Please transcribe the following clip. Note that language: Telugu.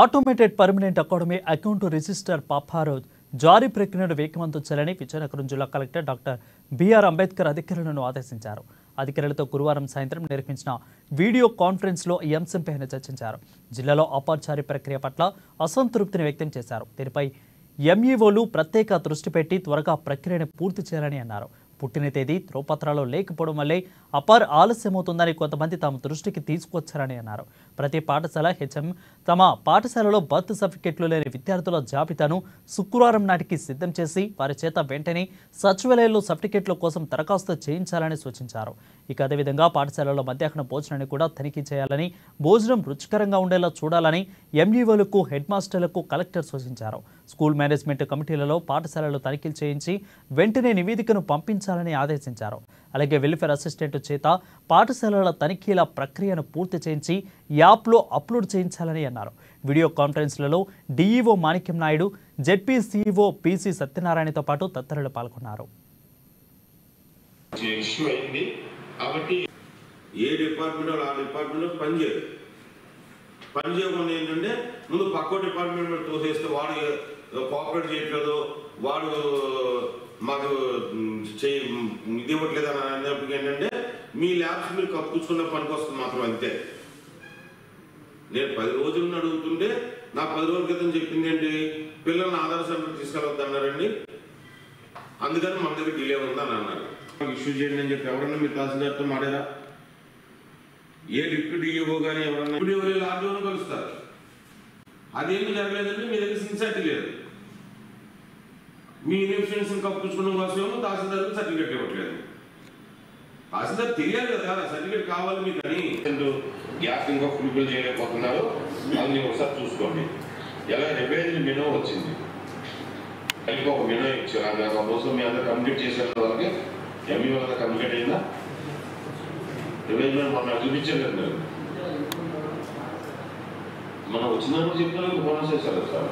Automated permanent academy account register పాపారో జారీ ప్రక్రియను వేగవంతం చేయాలని విజయనగరం జిల్లా కలెక్టర్ డాక్టర్ బిఆర్ అంబేద్కర్ అధికారులను ఆదేశించారు. అధికారులతో గురువారం సాయంత్రం నిర్వహించిన వీడియో కాన్ఫరెన్స్లో ఈ అంశంపై చర్చించారు. జిల్లాలో అపార్ ప్రక్రియ పట్ల అసంతృప్తిని వ్యక్తం చేశారు. దీనిపై ఎంఈఓలు ప్రత్యేక దృష్టి పెట్టి త్వరగా ప్రక్రియను పూర్తి చేయాలని అన్నారు. పుట్టిన తేదీ ధ్రువపత్రాలు లేకపోవడం వల్లే అపార్ ఆలస్యమవుతుందని కొంతమంది తమ దృష్టికి తీసుకొచ్చారని అన్నారు. ప్రతి పాఠశాల హెచ్ఎం తమ పాఠశాలలో బర్త్ సర్టిఫికెట్లు లేని విద్యార్థుల జాబితాను శుక్రవారం నాటికి సిద్ధం చేసి వారి చేత వెంటనే సచివాలయంలో సర్టిఫికెట్ల కోసం దరఖాస్తు చేయించాలని సూచించారు. ఇక అదేవిధంగా పాఠశాలలో మధ్యాహ్న భోజనాన్ని కూడా తనిఖీ చేయాలని, భోజనం రుచికరంగా ఉండేలా చూడాలని ఎంఈఓలకు, హెడ్ మాస్టర్లకు కలెక్టర్ సూచించారు. స్కూల్ మేనేజ్మెంట్ కమిటీలలో పాఠశాలలు తనిఖీలు చేయించి వెంటనే నివేదికను పంపించాలని ఆదేశించారు. అలాగే వెల్ఫేర్ అసిస్టెంట్ చేత పాఠశాలల తనిఖీల ప్రక్రియను పూర్తి చేయించి యాప్లో అప్లోడ్ చేయించాలని అన్నారు. వీడియో కాన్ఫరెన్స్లలో డిఈఓ మాణిక్యం నాయుడు, జెడ్పీ సిఇఓ పిసి సత్యనారాయణతో పాటు తదితరులు పాల్గొన్నారు. పనిచేయకుండా ఏంటంటే ముందు పక్క డిపార్ట్మెంట్ తోసేస్తే వాడు కోఆపరేట్ చేయట్లేదు, వాడు మాకు ఇది ఇవ్వట్లేదు అని అన్నప్పటికీ ఏంటంటే మీ ల్యాబ్స్ మీరు కప్పుకున్న పనికి వస్తుంది మాత్రం అంతే. నేను 10 రోజులను అడుగుతుంటే నా 10 రోజుల క్రితం చెప్పింది ఏంటి, పిల్లల్ని ఆధార్ సెంటర్ తీసుకెళ్ళవద్దు అన్నారండి, అందుకని మన దగ్గర డిలే ఉందని అన్నారు. ఇష్యూ చేయండి అని చెప్పి ఎవరన్నా మీరు తహసీల్దార్తో మాడారా? ఏ డిప్యూటీ డిఈఓ కానీ ఎవరన్నా డిప్యూటీ ఆర్డీఓను కలుస్తారు. అదేమి జరగలేదంటే మీ దగ్గర సిన్సియారిటీ లేదు. మీ ఇన్ఫ్లుయెన్స్ కప్పించుకోవడం కోసం తహసీల్దార్కి సర్టిఫికేట్ ఇవ్వట్లేదు. తహసీల్దార్ తెలియాలి కదా సర్టిఫికేట్ కావాలి మీకు అని. గ్యాస్ ఇంకా ఫుల్ఫిల్ చేయలేకపోతున్నారు, అది ఒకసారి చూసుకోండి. ఎలా రిపేర్ మెనూ వచ్చింది, కలిపి ఒక మెనూ ఇచ్చారు. ఆ రోజు మీ అందరూ కంప్లీట్ చేసే వాళ్ళకి ఎంఈ వాళ్ళ కంప్లీట్ అయిందా? రివైజ్మెంట్ మనం చూపించలేదు మీరు. మనం వచ్చినప్పుడు చెప్తారు బోనస్ వేస్తారు సార్.